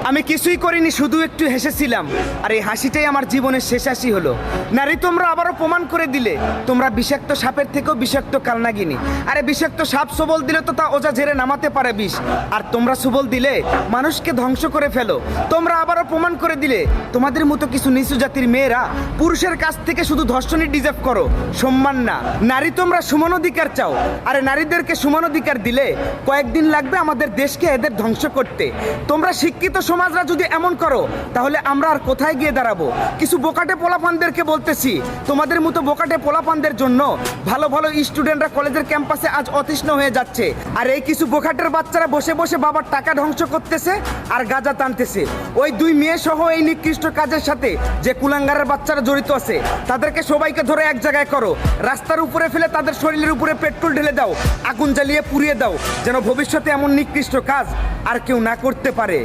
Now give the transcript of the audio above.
আমি কিছুই করিনি, শুধু একটু হেসেছিলাম। আর এই হাসিটাই আমার জীবনের শেষ হাসি হলো। নারী, তোমরা আবারও প্রমাণ করে দিলে তোমরা বিষাক্ত সাপের থেকেও বিষাক্ত কালনাগিনী। আরে বিষাক্ত সাপ সবল দিলে তো তা ওজা ঝেড়ে নামাতে পারে বিষ, আর তোমরা সবল দিলে মানুষকে ধ্বংস করে ফেলো। তোমরা আবারও প্রমাণ করে দিলে তোমাদের মতো কিছু নিচু জাতির মেয়েরা পুরুষের কাছ থেকে শুধু ধর্ষণই ডিজার্ভ করো, সম্মান না। নারী, তোমরা সমান অধিকার চাও। আরে নারীদেরকে সমান অধিকার দিলে কয়েকদিন লাগবে আমাদের দেশকে এদের ধ্বংস করতে। তোমরা শিক্ষিত সমাজরা যদি এমন করো তাহলে আমরা আর কোথায় গিয়ে দাঁড়াবো? কিছু বোকাটে পোলাপানদেরকে বলতেছি, তোমাদের মতো বোকাটে পোলাপানদের জন্য ভালো ভালো স্টুডেন্টরা কলেজের ক্যাম্পাসে আজ অতিষ্ণ হয়ে যাচ্ছে। আর এই কিছু বোকাটের বাচ্চারা বসে বসে বাবার টাকা ধ্বংস করতেছে আর গাঁজা টানতেছে। ওই দুই মেয়ে সহ এই নিকৃষ্ট কাজের সাথে যে কুলাঙ্গারের বাচ্চারা জড়িত আছে তাদেরকে সবাইকে ধরে এক জায়গায় করো, রাস্তার উপরে ফেলে তাদের শরীরের উপরে পেট্রোল ঢেলে দাও, আগুন জ্বালিয়ে পুড়িয়ে দাও, যেন ভবিষ্যতে এমন নিকৃষ্ট কাজ আর কেউ না করতে পারে।